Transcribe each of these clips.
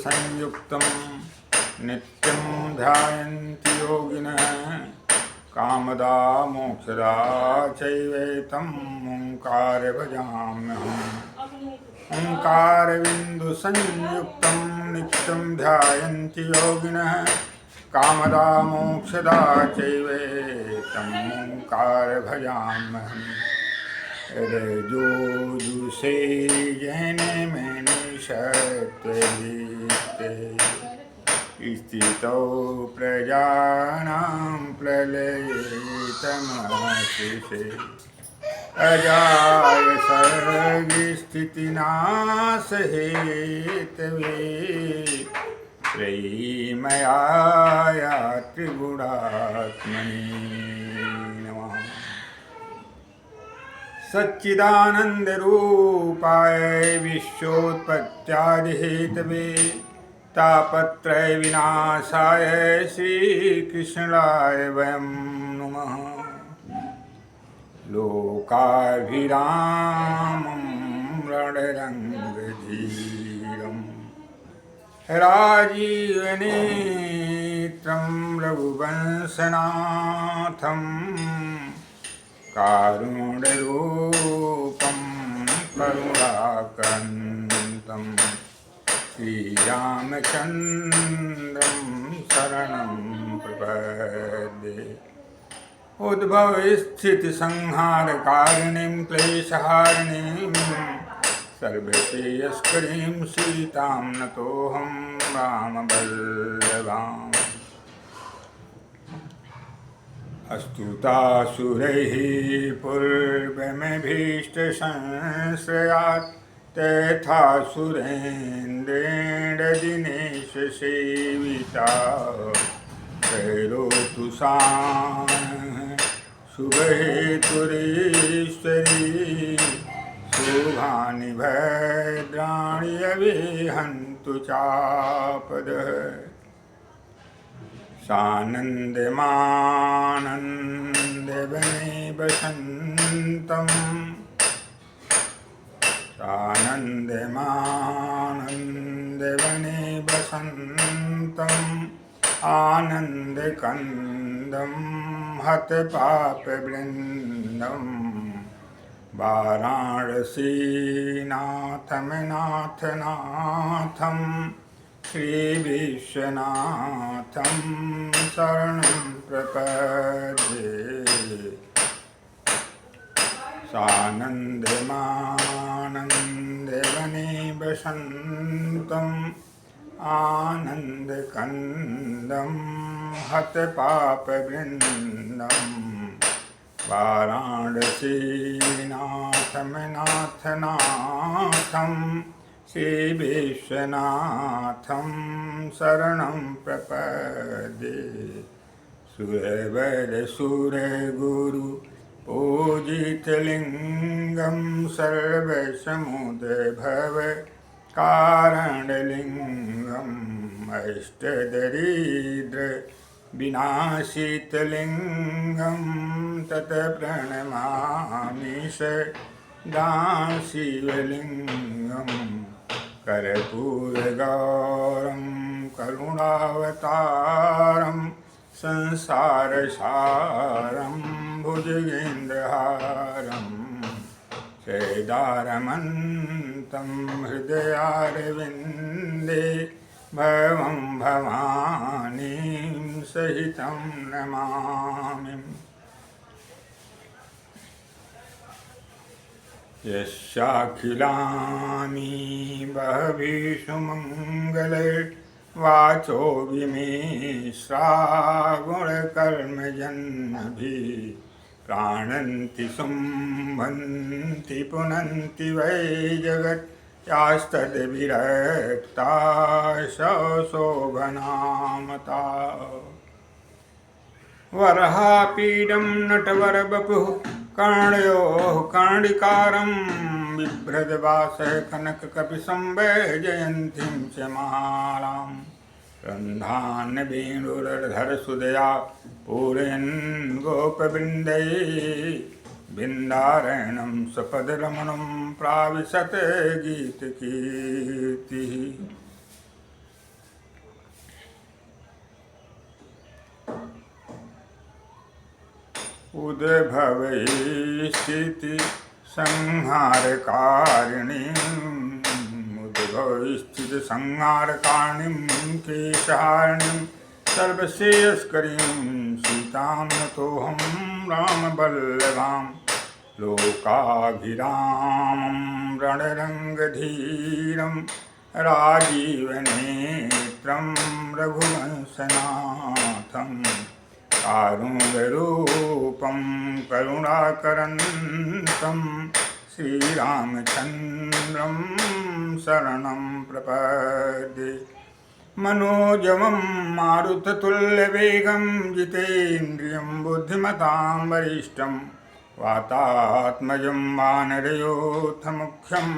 कामदामोक्षदाचैवेतं नित्यं ध्यायन्ति योगिनः कामदामोक्षदाचैवेतं ओंकार भजाम्यहम् ओंकारबिन्दुसंयुक्तं नित्यं ध्यायन्ति योगिनः कामदामोक्षदाचैवेतं ओंकार भजाम्यहम् रजो जुषे जैने मैंने सत्वदीप्ते स्थितौ प्रजानां प्रलयितमशिषे अजाय सर्गस्थितिनाशहेतवे त्रयीमयाय त्रिगुणात्मने नमः। सच्चिदानन्दरूपाय विश्वोत्पत्त्यादिहेतवे तापत्रय विनाशाय श्रीकृष्णाय वयं नुमः। लोकाभिरामं रणरङ्गधीरं राजीवनेत्रं रघुवंशनाथं कारुण्यरूपं करुणाकरन्तं श्रीरामचन्द्रं शरणं प्रपद्ये। उद्भवस्थितिसंहारकारिणीं क्लेशहारिणीं सर्वश्रेयस्करीं सीतां नतोऽहं रामवल्लभाम्। अस्तुतासुरैः पूर्वमभीष्टसंश्रयात् तथासुरेन्द्रेण दिनेश सेविता करोतु सा शुभहेतुरीश्वरी शुभानि भद्राणि अभिहन्तु चापदः। सानन्दमानन्दवने वसन्तं सानन्दमानन्दवने वसन्तम् आनन्दकन्दं हतपापवृन्दं वाराणसीनाथं श्रीविश्वनाथं शरणं प्रपद्ये। सानन्दमानन्दवने वसन्तम् आनन्दकन्दं हतपापवृन्दं वाराणसीनाथं श्रीविश्वनाथं शरणं प्रपद्ये। सुरवरसुरगुरु पूजितलिङ्गं सर्वसमुद्भव कारणलिङ्गम् अष्टदरिद्र विनाशितलिङ्गं तत् प्रणमामि सदा शिवलिङ्गं कर्पूरगौरं करुणावतारं संसारसारं भुजगेन्द्रहारं सदारमन्तं हृदयारविन्दे भवं भवानीं सहितं नमामि। यस्याखिलानि बहवीषु मङ्गलैर्वाचो विमिश्रा गुणकर्मजन्मभिः प्राणन्ति शुम्भन्ति पुनन्ति वै जगत् यास्तद्विरक्ता शोभनामता। वरहापीडं नटवरवपुः कर्णयोः कर्णिकारं बिभ्रद्वासः कनककपिसंवैजयन्तीं च मालाम्। रन्धान् वेणुरधरसुदया पूरयन् गोपवृन्दैः बिन्दारणं सपदरमणं प्राविशत् गीतकीर्तिः। उद्भवे स्थिति संहारकारिणीं उद्भवे स्थिति संहारकारिणीं केशहारिणीं सर्वश्रेयस्करीं सीतां नतोऽहं रामवल्लभां लोकाभिरामं रणरङ्गधीरं राजीवनेत्रं रघुवंशनाथं कारुण्यरूपं करुणाकरन्तं श्रीरामचन्द्रं शरणं प्रपद्ये मनोजवं मारुततुल्यवेगं जितेन्द्रियं बुद्धिमतां वरिष्ठं वातात्मजं वानरयोथमुख्यं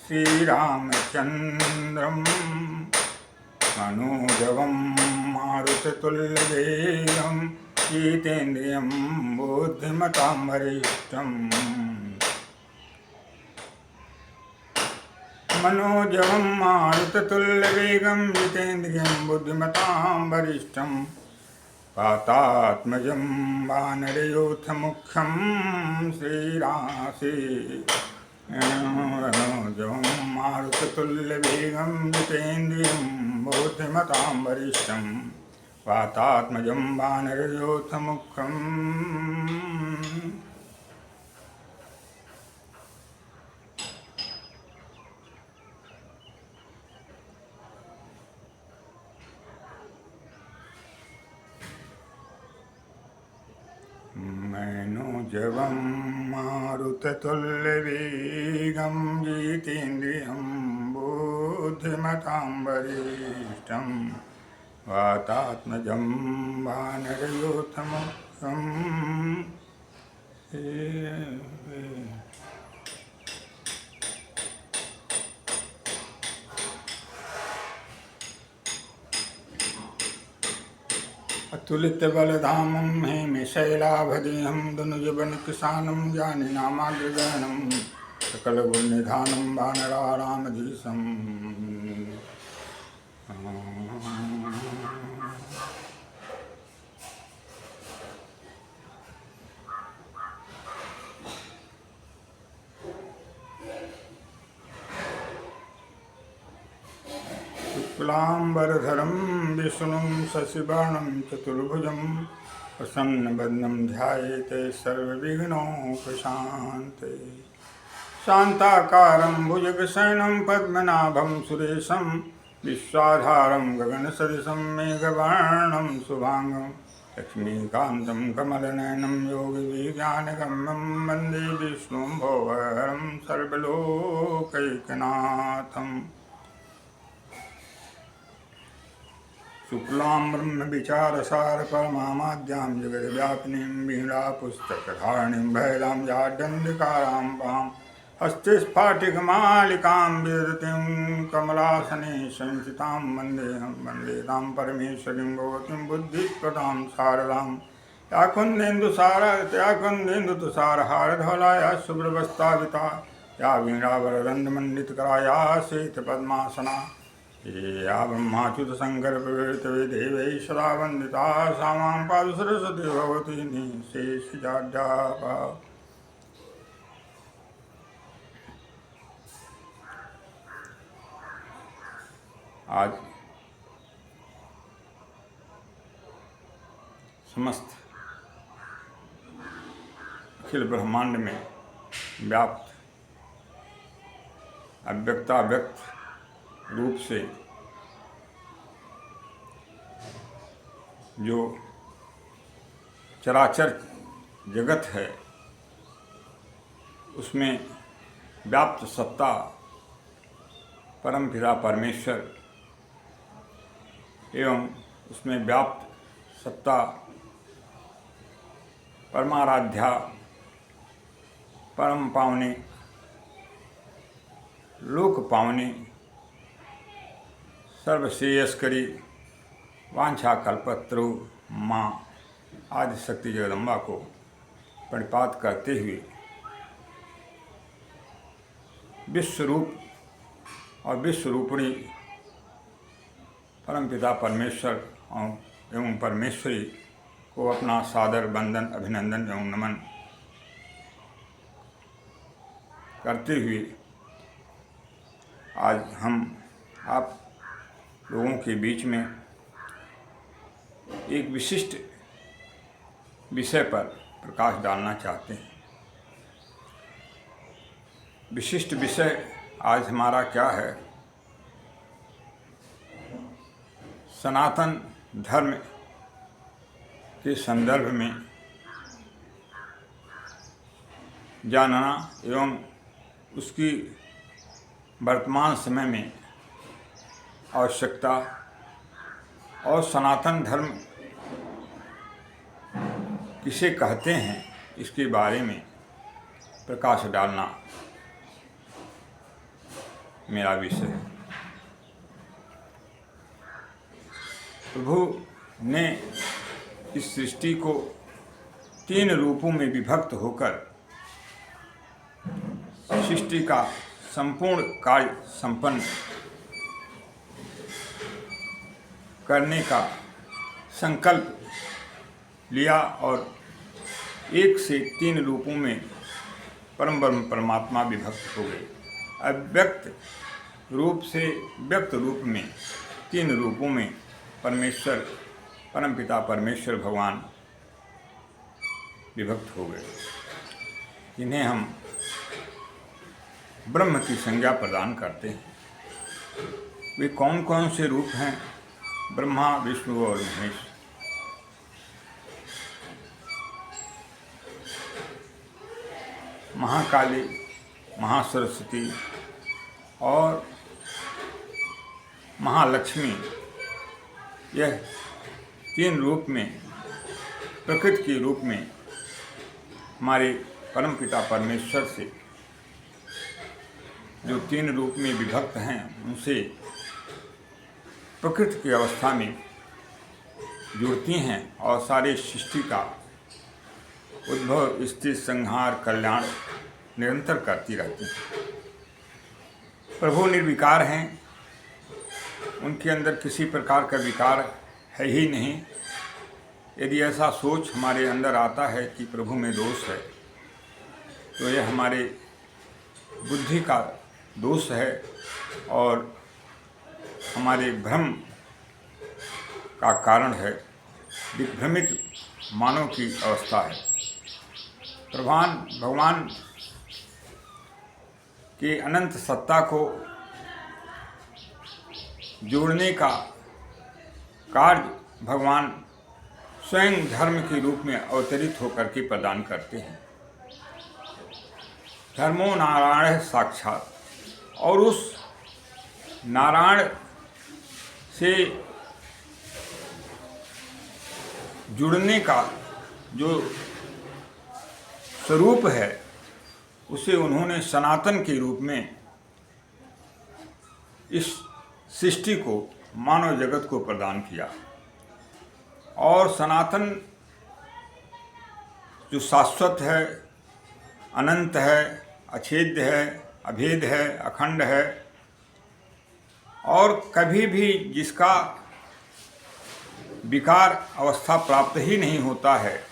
श्रीरामचन्द्रं मनोजवं मारुततुल्यवेगं जितेन्द्रियं बुद्धिमतां वरिष्ठं मनोजवं मारुततुल्यवेगं जितेन्द्रियं बुद्धिमतां वरिष्ठं वातात्मजं वानरयूथमुख्यं मनोजवं मारुततुल्यवेगं जितेन्द्रियं बुद्धिमतां वरिष्ठं वातात्मजं वानरयूथमुख्यं मनोजवं मारुततुल्यवेगं जितेन्द्रियं बुद्धिमतां वरिष्ठं वातात्मजं वानरयूथमुख्यं अतुलितबलधामं हेमशैलाभदेहं दनुजवनकृशानं ज्ञानिनामाग्रगणं सकलगुणनिधानं वानराणामधीशं शुक्लाम्बरधरं विष्णुं शशिवर्णं चतुर्भुजं प्रसन्नवदनं ध्यायेत् सर्वविघ्नोपशान्तये शान्ताकारं भुजगशयनं पद्मनाभं सुरेशं विश्वाधारं गगनसदृशं मेघवर्णं शुभांगं लक्ष्मीकान्तं कमलनयनं योगिविज्ञानगम्यं वन्दे विष्णुं भवहरं सर्वलोकैकनाथम् शुक्लां ब्रह्मविचारसारपरमाद्यां जगद्व्यापिनीं वीणापुस्तकधारिणीं भैलां जाड्यन्धकारां वां हस्ते स्फाटिकमालिकां विदधतीं कमलासने संस्थितां वन्दे तां परमेश्वरीं भगवतीं बुद्धिप्रदां शारदां या कुन्देन्दुतुषारहारधवला या शुभ्रवस्त्राविता या वीणावरदण्डमण्डितकरा या श्वेतपद्मासना या ब्रह्माच्युतशङ्करप्रभृतिर्देवैः सदा वन्दिता सा मां पातु सरस्वती भगवती निःशेषजाड्यापा। आज समस्त अखिल ब्रह्मांड में व्याप्त अव्यक्ताव्यक्त रूप से जो चराचर जगत है उसमें व्याप्त सत्ता परमपिता परमेश्वर एवं उसमें व्याप्त सत्ता परमाराध्या परम पावनी लोक पावनी सर्वश्रेयस्करी वांछा कल्पत्रु माँ आदिशक्ति जगदम्बा को प्रणिपात करते हुए विश्वरूप और विश्वरूपिणी परमपिता परमेश्वर एवं परमेश्वरी को अपना सादर वंदन, अभिनंदन एवं नमन करते हुए आज हम आप लोगों के बीच में एक विशिष्ट विषय पर प्रकाश डालना चाहते हैं। विशिष्ट विषय आज हमारा क्या है? सनातन धर्म के संदर्भ में जानना एवं उसकी वर्तमान समय में आवश्यकता और सनातन धर्म किसे कहते हैं इसके बारे में प्रकाश डालना मेरा विषय है। प्रभु ने इस सृष्टि को 3 रूपों में विभक्त होकर सृष्टि का संपूर्ण कार्य संपन्न करने का संकल्प लिया और 1 से 3 रूपों में परम ब्रह्म परमात्मा विभक्त हो गए। अव्यक्त रूप से व्यक्त रूप में 3 रूपों में परमेश्वर, परमपिता परमेश्वर भगवान विभक्त हो गए, जिन्हें हम ब्रह्म की संज्ञा प्रदान करते हैं। वे कौन कौन से रूप हैं? ब्रह्मा, विष्णु और महेश। महाकाली, महासरस्वती और महालक्ष्मी, यह 3 रूप में प्रकृति के रूप में हमारे परमपिता परमेश्वर से जो 3 रूप में विभक्त हैं, उनसे प्रकृति की अवस्था में जुड़ती हैं और सारे सृष्टि का उद्भव, स्थिति, संहार, कल्याण निरंतर करती रहती हैं। प्रभु निर्विकार हैं, उनके अंदर किसी प्रकार का विकार है ही नहीं। यदि ऐसा सोच हमारे अंदर आता है कि प्रभु में दोष है, तो यह हमारे बुद्धि का दोष है और हमारे भ्रम का कारण है, विभ्रमित मानव की अवस्था है। भगवान के अनंत सत्ता को जोड़ने का कार्य भगवान स्वयं धर्म के रूप में अवतरित होकर के प्रदान करते हैं। धर्मो नारायण साक्षात, और उस नारायण से जुड़ने का जो स्वरूप है, उसे उन्होंने सनातन के रूप में इस सृष्टि को, मानव जगत को प्रदान किया। और सनातन जो शाश्वत है, अनंत है, अछेद्य है, अभेद है, अखंड है और कभी भी जिसका विकार अवस्था प्राप्त ही नहीं होता है,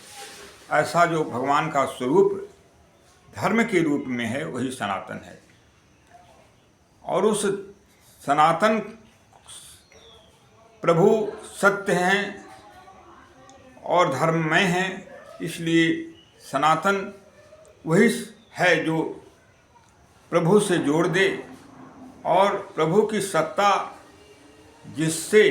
ऐसा जो भगवान का स्वरूप धर्म के रूप में है, वही सनातन है। और उस सनातन प्रभु सत्य हैं और धर्ममय हैं, इसलिए सनातन वही है जो प्रभु से जोड़ दे और प्रभु की सत्ता जिससे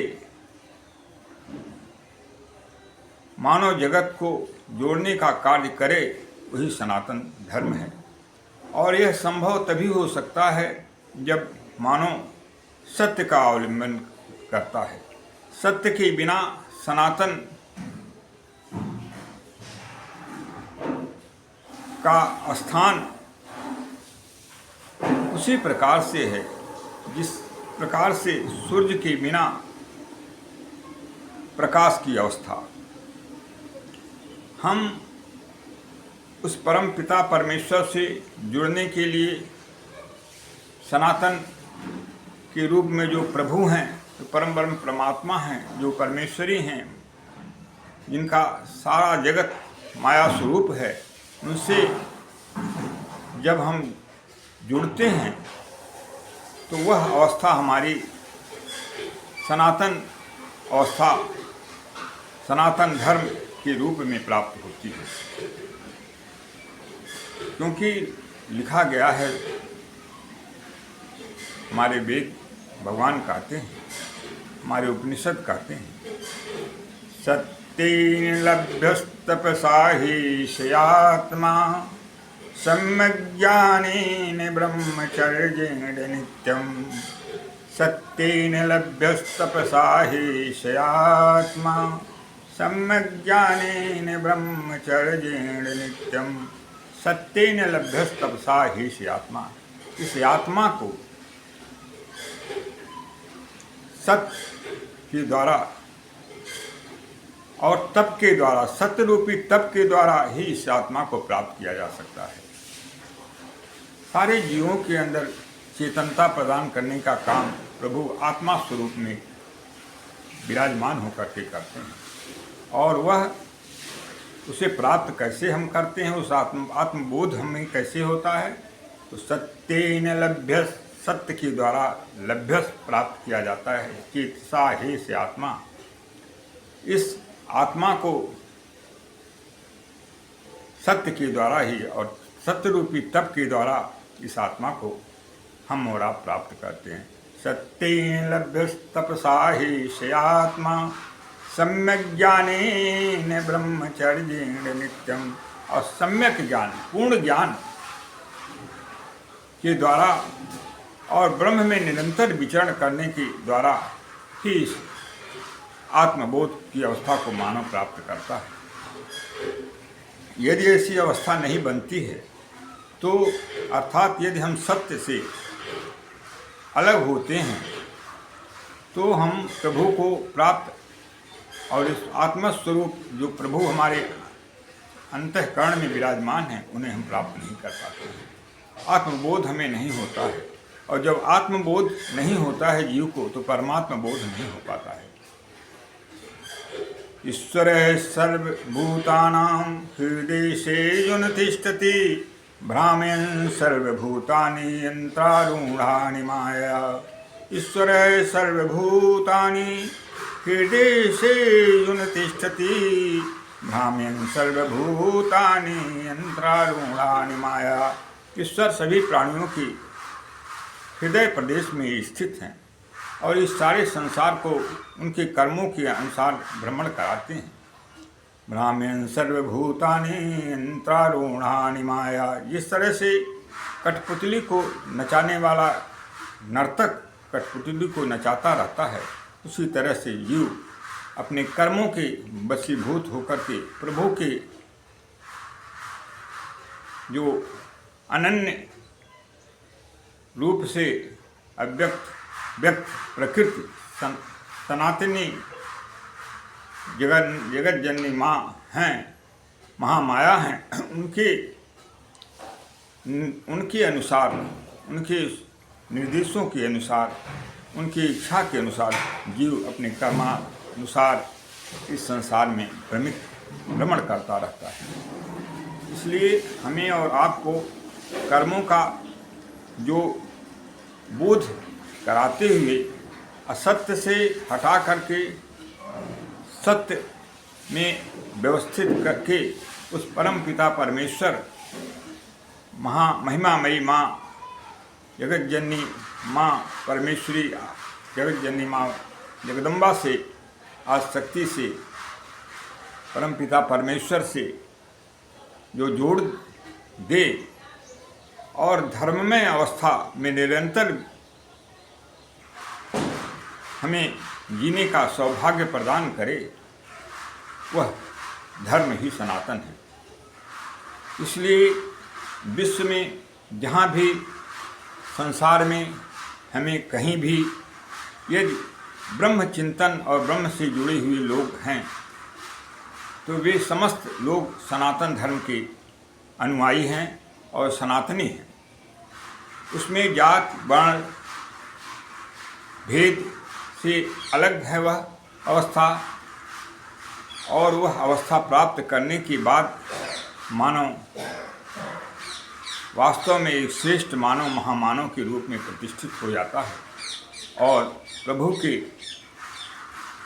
मानव जगत को जोड़ने का कार्य करे, वही सनातन धर्म है। और यह संभव तभी हो सकता है जब मानव सत्य का अवलंबन करता है। सत्य के बिना सनातन का स्थान उसी प्रकार से है जिस प्रकार से सूर्य के बिना प्रकाश की अवस्था। हम उस परम पिता परमेश्वर से जुड़ने के लिए सनातन के रूप में जो प्रभु हैं, जो परम ब्रह्म परमात्मा हैं, जो परमेश्वरी हैं, जिनका सारा जगत माया स्वरूप है, उनसे जब हम जुड़ते हैं तो वह अवस्था हमारी सनातन अवस्था, सनातन धर्म के रूप में प्राप्त होती है। क्योंकि लिखा गया है, हमारे वेद भगवान कहते हैं, हमारे उपनिषद कहते हैं, सत्येन लभ्यस्तपसा हि शयात्मा सम्यक् ज्ञानेन ब्रह्मचर्येण नित्यम्। सत्येन लभ्यस्तपसा हि शयात्मा सम्यक् ज्ञानेन ब्रह्मचर्येण नित्यम्। सत्येन लभ्यस्तपसा हि शयात्मा, इस आत्मा को सत्य के द्वारा और तप के द्वारा, सत्य रूपी तप के द्वारा ही इस आत्मा को प्राप्त किया जा सकता है। सारे जीवों के अंदर चेतनता प्रदान करने का काम प्रभु आत्मा स्वरूप में विराजमान होकर के करते हैं, और वह उसे प्राप्त कैसे हम करते हैं, उस आत्मबोध हमें कैसे होता है, तो सत्येन लभ्य, सत्य के द्वारा लभ्य प्राप्त किया जाता है। चेतसा हे से आत्मा, इस आत्मा को सत्य के द्वारा ही और सत्य रूपी तप के द्वारा इस आत्मा को हम और आप प्राप्त करते हैं। सत्येन लभ्य तपसा हि शयात्मा सम्यक् ज्ञानेन ब्रह्मचर्येण नित्यम्। और सम्यक ज्ञान, पूर्ण ज्ञान के द्वारा और ब्रह्म में निरंतर विचरण करने के द्वारा ही इस आत्मबोध की अवस्था को मानव प्राप्त करता है। यदि ऐसी अवस्था नहीं बनती है तो अर्थात यदि हम सत्य से अलग होते हैं तो हम प्रभु को प्राप्त, और इस आत्मस्वरूप जो प्रभु हमारे अंतःकरण में विराजमान हैं उन्हें हम प्राप्त नहीं कर पाते हैं। आत्मबोध हमें नहीं होता है, और जब आत्मबोध नहीं होता है जीव को तो परमात्मा बोध नहीं हो पाता है। ईश्वर सर्वभूतानां हृदयेषु तिष्ठति भ्राम्यन् सर्वभूतानि यन्त्रारूढानि माया। ईश्वर सर्वभूतानि हृदयेषु तिष्ठति भ्राम्यन् सर्वभूतानि यन्त्रारूढानि माया। ईश्वर सभी प्राणियों की हृदय प्रदेश में स्थित हैं और इस सारे संसार को उनके कर्मों के अनुसार भ्रमण कराते हैं। भ्राम्यन् सर्वभूतानि यन्त्रारूढानि माया। जिस तरह से कठपुतली को नचाने वाला नर्तक कठपुतली को नचाता रहता है, उसी तरह से जीव अपने कर्मों के वशीभूत होकर के प्रभु के जो अनन्य रूप से अव्यक्त व्यक्त प्रकृति सनातनी जगत जननी माँ हैं, महामाया हैं, उनके अनुसार, उनके निर्देशों के अनुसार, उनकी इच्छा के अनुसार जीव अपने कर्मानुसार इस संसार में भ्रमण करता रहता है। इसलिए हमें और आपको कर्मों का जो बोध कराते हुए असत्य से हटा करके सत्य में व्यवस्थित करके उस परम पिता परमेश्वर महिमामयी माँ जगत जननी माँ परमेश्वरी, जगत जननी माँ जगदम्बा से, आज शक्ति से, परम पिता परमेश्वर से जो जोड़ दे और धर्ममय अवस्था में निरंतर हमें जीने का सौभाग्य प्रदान करे, वह धर्म ही सनातन है। इसलिए विश्व में जहाँ भी संसार में हमें कहीं भी यदि ब्रह्म चिंतन और ब्रह्म से जुड़े हुए लोग हैं तो वे समस्त लोग सनातन धर्म के अनुयायी हैं और सनातनी हैं। उसमें जात वर्ण भेद से अलग है वह अवस्था, और वह अवस्था प्राप्त करने के बाद मानव वास्तव में एक श्रेष्ठ मानव महामानव के रूप में प्रतिष्ठित हो जाता है और प्रभु की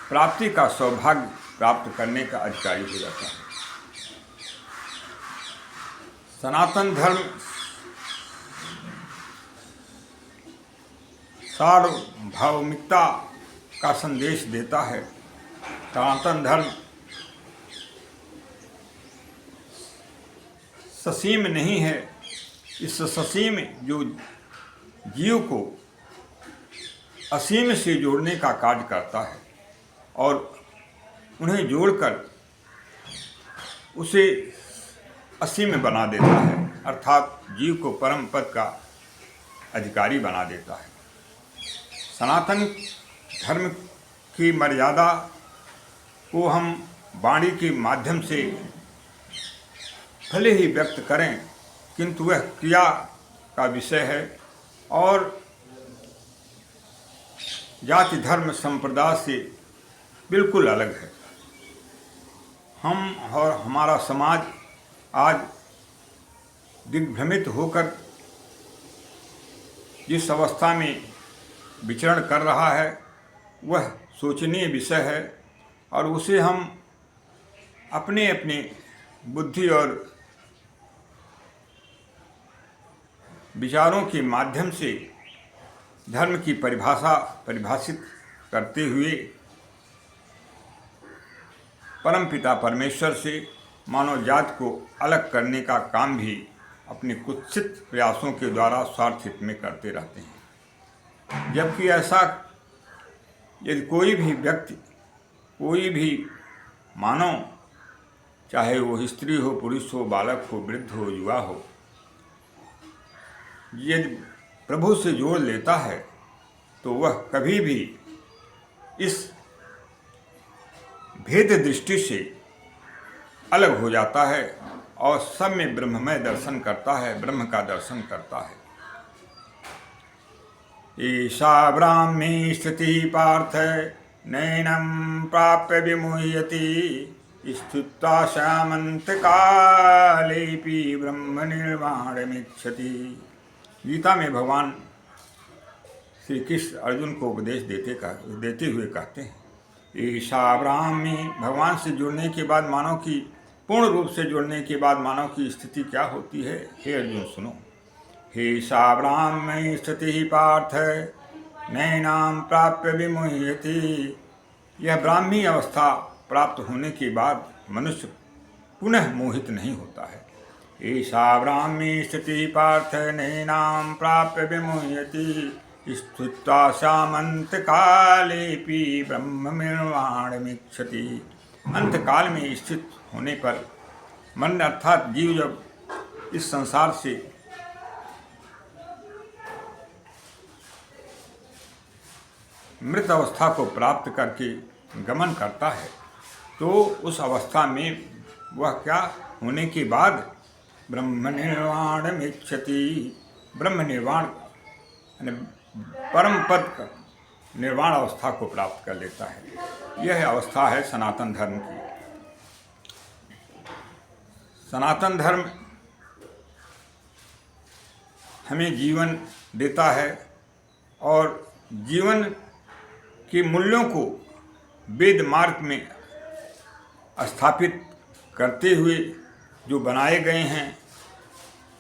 प्राप्ति का सौभाग्य प्राप्त करने का अधिकारी हो जाता है। सनातन धर्म सार्वभौमिकता का संदेश देता है। सनातन धर्म ससीम नहीं है। इस ससीम जो जीव को असीम से जोड़ने का कार्य करता है और उन्हें जोड़कर उसे असीम बना देता है, अर्थात जीव को परम पद का अधिकारी बना देता है। सनातन धर्म की मर्यादा को हम वाणी के माध्यम से भले ही व्यक्त करें, किंतु वह क्रिया का विषय है और जाति धर्म संप्रदाय से बिल्कुल अलग है। हम और हमारा समाज आज दिग्भ्रमित होकर जिस अवस्था में विचरण कर रहा है वह सोचनीय विषय है और उसे हम अपने अपने बुद्धि और विचारों के माध्यम से धर्म की परिभाषित करते हुए परमपिता परमेश्वर से मानव जाति को अलग करने का काम भी अपने कुत्सित प्रयासों के द्वारा स्वार्थ हित में करते रहते हैं। जबकि ऐसा यदि कोई भी व्यक्ति, कोई भी मानव, चाहे वो स्त्री हो, पुरुष हो, बालक हो, वृद्ध हो, युवा हो, यदि प्रभु से जोड़ लेता है तो वह कभी भी इस भेद दृष्टि से अलग हो जाता है और सब में ब्रह्ममय दर्शन करता है, ब्रह्म का दर्शन करता है। ईशा ब्राह्मी स्थिति पार्थ नैनम प्राप्य विमुह्यति स्थित्वा श्यामंत कालेपि ब्रह्म निर्वाणमिच्छति। गीता में भगवान श्री कृष्ण अर्जुन को उपदेश देते हुए कहते हैं, ईशा ब्राह्मी, भगवान से जुड़ने के बाद मानव की, पूर्ण रूप से जुड़ने के बाद मानव की स्थिति क्या होती है। हे अर्जुन सुनो, हे सा ब्राह्मी स्थिति पार्थ नैनाम प्राप्य विमुह्यति। यह ब्राह्मी अवस्था प्राप्त होने के बाद मनुष्य पुनः मोहित नहीं होता है। ईशा ब्राह्मी स्थिति पार्थ नैनाम प्राप्य विमुह्यति स्थित्वा श्यामंत कालेपि ब्रह्म निर्वाणमिच्छति। अंत काल में स्थित होने पर मन अर्थात जीव जब इस संसार से मृत अवस्था को प्राप्त करके गमन करता है तो उस अवस्था में वह क्या होने के बाद ब्रह्म निर्वाणमिच्छति, ब्रह्म निर्वाण परम पद का निर्वाण अवस्था को प्राप्त कर लेता है। यह अवस्था है सनातन धर्म की। सनातन धर्म हमें जीवन देता है और जीवन के मूल्यों को वेद मार्ग में स्थापित करते हुए जो बनाए गए हैं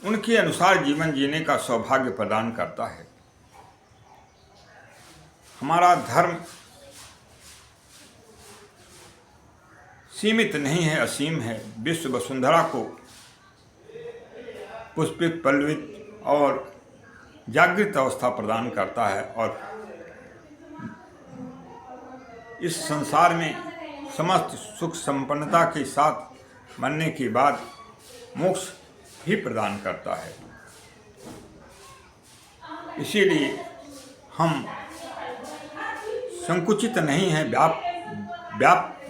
उनके अनुसार जीवन जीने का सौभाग्य प्रदान करता है। हमारा धर्म सीमित नहीं है, असीम है। विश्व वसुंधरा को पुष्पित, पल्लवित और जागृत अवस्था प्रदान करता है और इस संसार में समस्त सुख संपन्नता के साथ मरने के बाद मोक्ष भी प्रदान करता है। इसीलिए हम संकुचित नहीं हैं,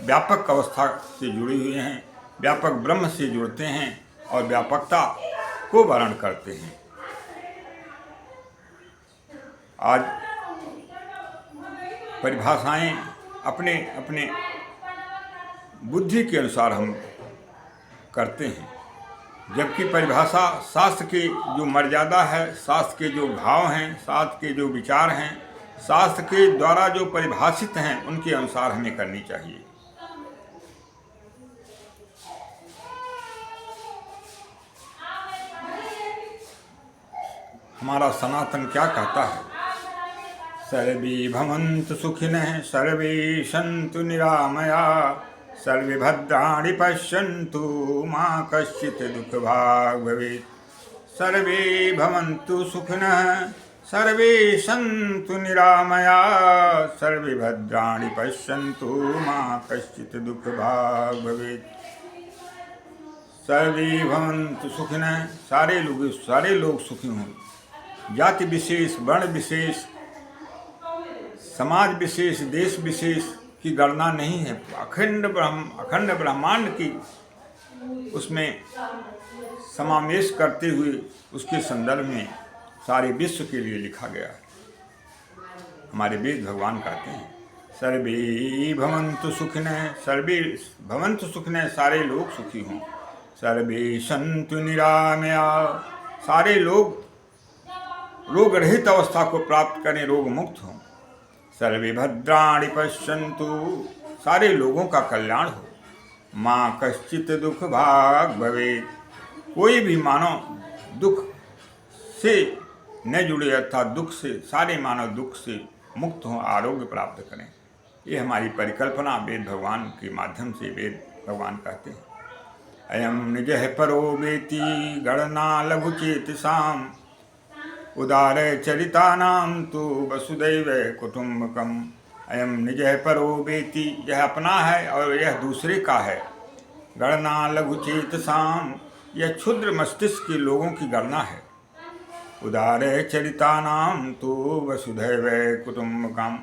व्यापक अवस्था से जुड़े हुए हैं, व्यापक ब्रह्म से जुड़ते हैं और व्यापकता को वर्ण करते हैं। आज परिभाषाएं अपने अपने बुद्धि के अनुसार हम करते हैं, जबकि परिभाषा शास्त्र की जो मर्यादा है, शास्त्र के जो भाव हैं, शास्त्र के जो विचार हैं, शास्त्र के द्वारा जो परिभाषित हैं, उनके अनुसार हमें करनी चाहिए। हमारा सनातन क्या कहता है? सर्वे भवन्तु सुखिनः, सर्वे सन्तु निरामया, सर्वे भद्राणि पश्यन्तु मा कश्चित् दुःखभाग् भवेत्। सर्वे भवन्तु सुखिनः, सर्वे सन्तु निरामया, सर्वे भद्राणि पश्यन्तु मा कश्चित् दुःखभाग् भवेत्। सर्वे भवन्तु सुखिनः, सारे लोग सुखी हों। जाति विशेष, वर्ण विशेष, समाज विशेष, देश विशेष की गणना नहीं है। अखंड ब्रह्मांड की उसमें समावेश करते हुए उसके संदर्भ में सारे विश्व के लिए लिखा गया है। हमारे वेद भगवान कहते हैं सर्वे भवन्तु सुखिनः, सर्वे भवन्तु सुखिनः, सारे लोग सुखी हों। सर्वे सन्तु निरामया, सारे लोग रोग रहित अवस्था को प्राप्त करें, रोग मुक्त हों। सर्वे भद्राणि पश्यन्तु, सारे लोगों का कल्याण हो। माँ कश्चित् दुख भाग भवेत्, कोई भी मानव दुख से न जुड़े, अर्थात दुख से, सारे मानव दुख से मुक्त हों, आरोग्य प्राप्त करें। ये हमारी परिकल्पना वेद भगवान के माध्यम से वेद भगवान कहते हैं। अयम निजः परो वेति गणना लघुचेतसाम्, उदार चरितानां तु वसुदैव कुटुम्बकम्। अयम निजः परो वेति, यह अपना है और यह दूसरे का है। गणना लघुचेतसाम्, यह क्षुद्र मस्तिष्क के लोगों की गणना है। उदार चरितानां तु वसुधैव कुटुम्बकम्,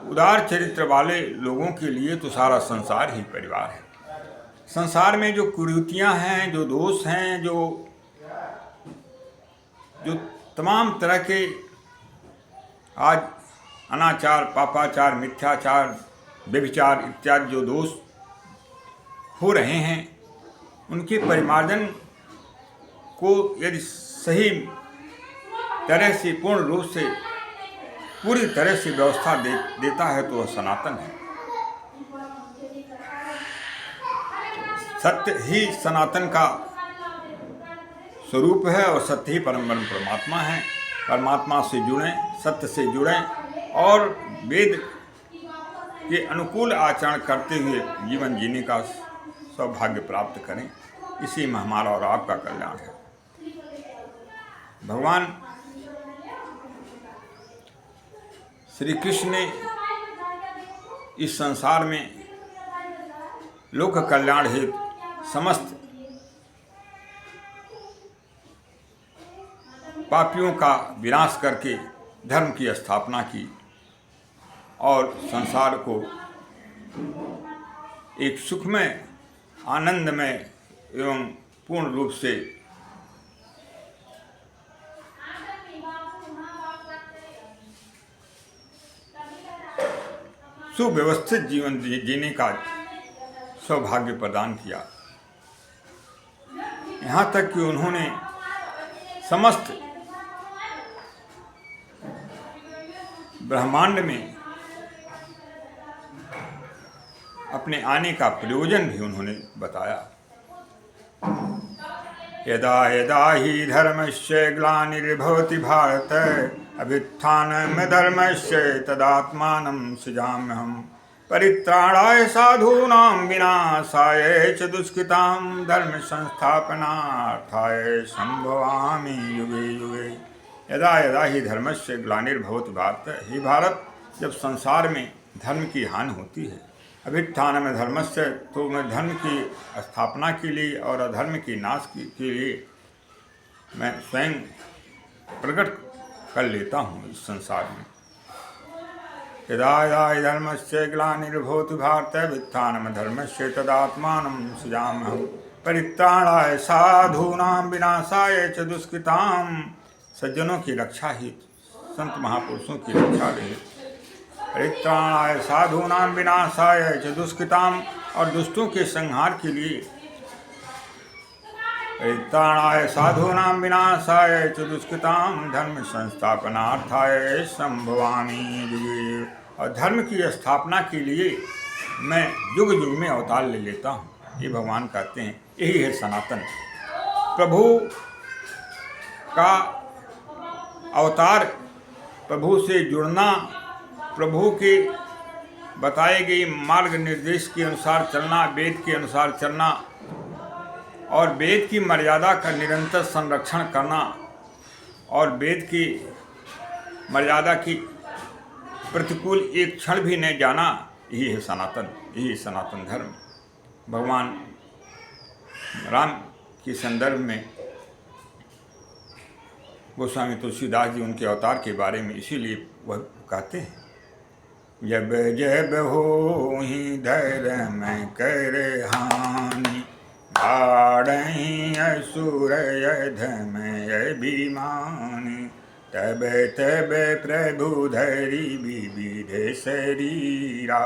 उदार चरित्र वाले लोगों के लिए तो सारा संसार ही परिवार है। संसार में जो कुरीतियाँ हैं, जो दोष हैं, जो तमाम तरह के आज अनाचार, पापाचार, मिथ्याचार, व्यभिचार इत्यादि जो दोष हो रहे हैं, उनके परिमार्जन को यदि सही तरह से, पूर्ण रूप से, पूरी तरह से व्यवस्था देता है तो वह सनातन है। सत्य ही सनातन का स्वरूप है और सत्य ही परम परमात्मा है। परमात्मा से जुड़ें, सत्य से जुड़ें और वेद के अनुकूल आचरण करते हुए जीवन जीने का सौभाग्य प्राप्त करें। इसी में हमारा और आपका कल्याण है। भगवान श्री कृष्ण ने इस संसार में लोक कल्याण हेतु समस्त पापियों का विनाश करके धर्म की स्थापना की और संसार को एक सुखमय, आनंदमय एवं पूर्ण रूप से सुव्यवस्थित जीवन जीने का सौभाग्य प्रदान किया। यहाँ तक कि उन्होंने समस्त ब्रह्मांड में अपने आने का प्रयोजन भी उन्होंने बताया। यदा यदा हि धर्मस्य ग्लानिर्भवति भारत, अभ्युत्थानं धर्मस्य तदात्मानं सृजाम्यहम्। परित्राणाय साधूनां विनाशाय च दुष्कृतां, धर्म संस्थापनार्थाय संभवामि युगे युगे। यदा यदा ही धर्मस्य ग्लानिर्भवति भारत, हे भारत, जब संसार में धर्म की हानि होती है, अभ्युत्थान में धर्मस्य, तो मैं धर्म की स्थापना के लिए और अधर्म की नाश के लिए मैं स्वयं प्रकट कर लेता हूँ इस संसार में। यदा यदा ही धर्मस्य ग्लानिर्भवति भारत, अभ्युत्थानं धर्मस्य तदात्मानं सृजाम्यहम्। परित्राणाय साधूनां विनाशाय च दुष्कृतां, सज्जनों की रक्षा ही, संत महापुरुषों की रक्षा रहे। परित्राणाय साधूनां विनाशाय च दुष्कृतां, और दुष्टों के संहार के लिए, परित्राणाय साधूनां विनाशाय च दुष्कृतां धर्म संस्थापनार्थाय संभवामि युगे। और धर्म की स्थापना के लिए मैं युग युग में अवतार ले लेता हूँ, ये भगवान कहते हैं। यही है सनातन। प्रभु का अवतार, प्रभु से जुड़ना, प्रभु के बताए गए मार्ग निर्देश के अनुसार चलना, वेद के अनुसार चलना और वेद की मर्यादा का निरंतर संरक्षण करना और वेद की मर्यादा की प्रतिकूल एक क्षण भी नहीं जाना, यही है सनातन, यही सनातन धर्म। भगवान राम के संदर्भ में गोस्वामी तुलसीदास जी उनके अवतार के बारे में इसीलिए वह कहते हैं, जब जब होहि धर्म कर हानि, बाढ़हि असुर अधम अभिमानी, तब तब प्रभु धरि विविध शरीरा,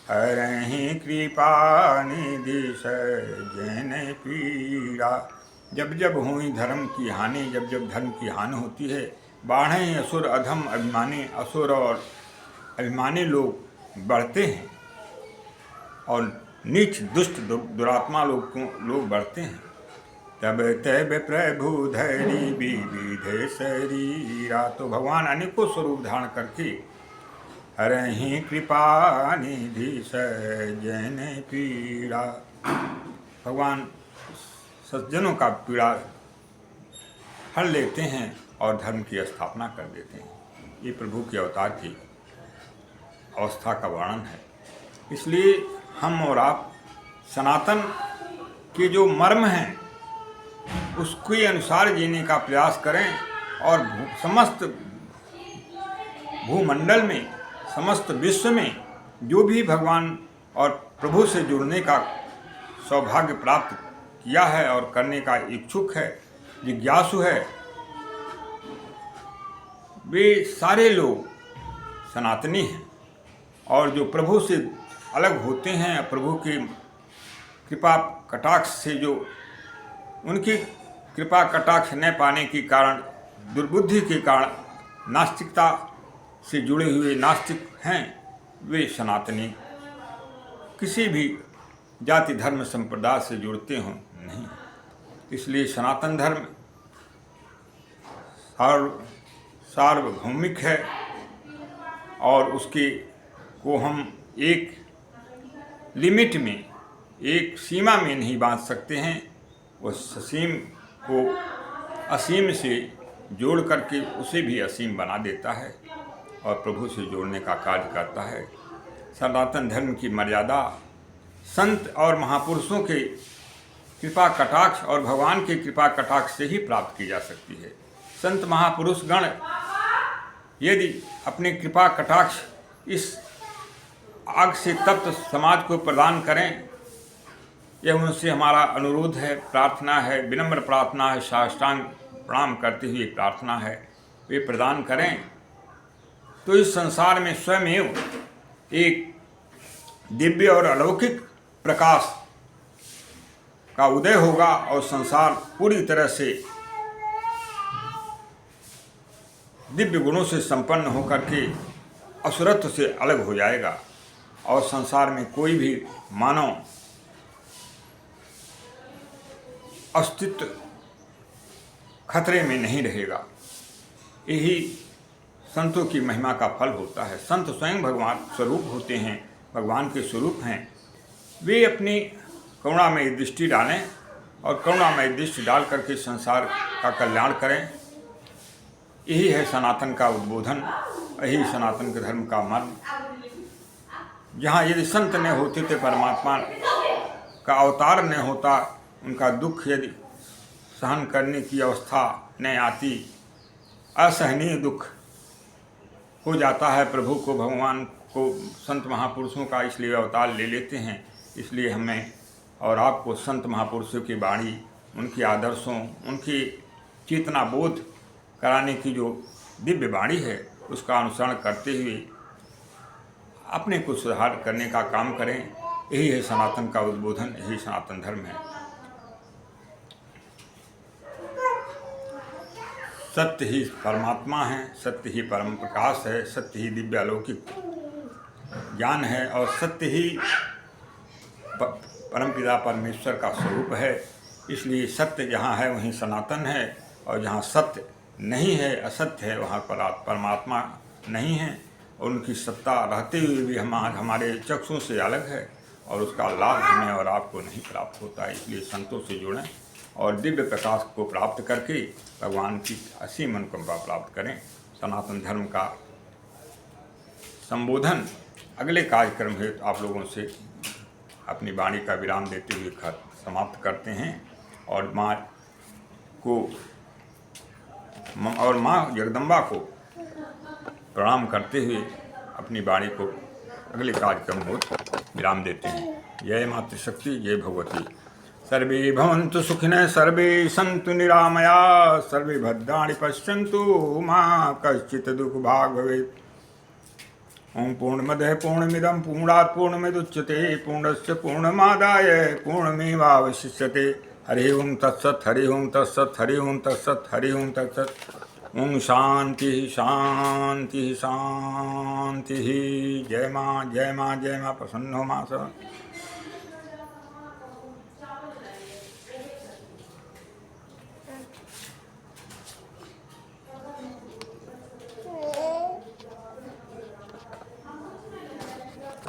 हरहि कृपा निधि सज्जन पीड़ा। जब जब हुई धर्म की हानि, जब जब धर्म की हानि होती है, बाढ़ें असुर अधम अभिमानी, असुर और अभिमानी लोग बढ़ते हैं और नीच दुष्ट दुरात्मा लोग बढ़ते हैं। तब तब प्रभु धरि विविध शरीरा। तो भगवान अनेकों स्वरूप धारण करके हरहि कृपा निधि सज्जन पीड़ा, भगवान सज्जनों का पीड़ा हर लेते हैं और धर्म की स्थापना कर देते हैं। ये प्रभु के अवतार की अवस्था का वर्णन है। इसलिए हम और आप सनातन के जो मर्म हैं उसके अनुसार जीने का प्रयास करें और समस्त भूमंडल में, समस्त विश्व में जो भी भगवान और प्रभु से जुड़ने का सौभाग्य प्राप्त किया है और करने का इच्छुक है, जिज्ञासु है, वे सारे लोग सनातनी हैं। और जो प्रभु से अलग होते हैं, प्रभु की कृपा कटाक्ष से, जो उनकी कृपा कटाक्ष न पाने के कारण, दुर्बुद्धि के कारण नास्तिकता से जुड़े हुए नास्तिक हैं, वे सनातनी किसी भी जाति धर्म संप्रदाय से जुड़ते हों नहीं। इसलिए सनातन धर्म सार्वभौमिक है और उसके को हम एक लिमिट में, एक सीमा में नहीं बांध सकते हैं। उस असीम को असीम से जोड़ करके उसे भी असीम बना देता है और प्रभु से जोड़ने का कार्य करता है। सनातन धर्म की मर्यादा संत और महापुरुषों के कृपा कटाक्ष और भगवान के कृपा कटाक्ष से ही प्राप्त की जा सकती है। संत महापुरुष गण यदि अपने कृपा कटाक्ष इस आग से तप्त समाज को प्रदान करें, यह उनसे हमारा अनुरोध है, प्रार्थना है, विनम्र प्रार्थना है, साष्टांग प्रणाम करते हुए प्रार्थना है, वे प्रदान करें तो इस संसार में स्वयं एक दिव्य और अलौकिक प्रकाश का उदय होगा और संसार पूरी तरह से दिव्य गुणों से संपन्न होकर के असुरत्व से अलग हो जाएगा और संसार में कोई भी मानव अस्तित्व खतरे में नहीं रहेगा। यही संतों की महिमा का फल होता है। संत स्वयं भगवान स्वरूप होते हैं, भगवान के स्वरूप हैं। वे अपनी करुणामयी दृष्टि डालें और करुणामयी दृष्टि डाल करके संसार का कल्याण करें। यही है सनातन का उद्बोधन, यही सनातन के धर्म का मर्म। जहाँ यदि संत न होते थे, परमात्मा का अवतार न होता, उनका दुख यदि सहन करने की अवस्था न आती, असहनीय दुख हो जाता है प्रभु को, भगवान को, संत महापुरुषों का इसलिए अवतार ले लेते हैं। इसलिए हमें और आपको संत महापुरुषों की वाणी, उनके आदर्शों, उनकी चेतना बोध कराने की जो दिव्य वाणी है उसका अनुसरण करते हुए अपने को सुधार करने का काम करें यही है सनातन का उद्बोधन, यही सनातन धर्म है। सत्य ही परमात्मा है, सत्य ही परम प्रकाश है, सत्य ही दिव्य अलौकिक ज्ञान है और सत्य ही परमपिता परमेश्वर का स्वरूप है। इसलिए सत्य जहाँ है वहीं सनातन है और जहाँ सत्य नहीं है, असत्य है, वहाँ पर परमात्मा नहीं है। और उनकी सत्ता रहते हुए भी हमारे चक्षुओं से अलग है और उसका लाभ हमें और आपको नहीं प्राप्त होता है। इसलिए संतों से जुड़ें और दिव्य प्रकाश को प्राप्त करके भगवान की असीम अनुकंपा प्राप्त करें। सनातन धर्म का संबोधन अगले कार्यक्रम हेतु आप लोगों से अपनी वाणी का विराम देते हुए समाप्त करते हैं और माँ जगदम्बा को प्रणाम करते हुए अपनी वाणी को अगले कार्यक्रम को विराम देते हैं। जय मातृशक्ति, जय भगवती। सर्वे भवन्तु सुखिनः, सर्वे सन्तु निरामया, सर्वे भद्राणि पश्यन्तु मा कश्चित् दुःखभाग् भवेत्। ओम पूर्णमदः पूर्णमिदं पूर्णात् पूर्णमुदच्यते पूर्णस्य पूर्णमादाय पूर्णमेवावशिष्यते। हरि ओम तत्सत्, हरि ओम तत्सत्, हरि ओम तत्सत्, हरि ओम तत्सत्। ओम शांति शांति शांति। जय माँ, जय माँ, जय माँ। प्रसन्न हो माँ सब।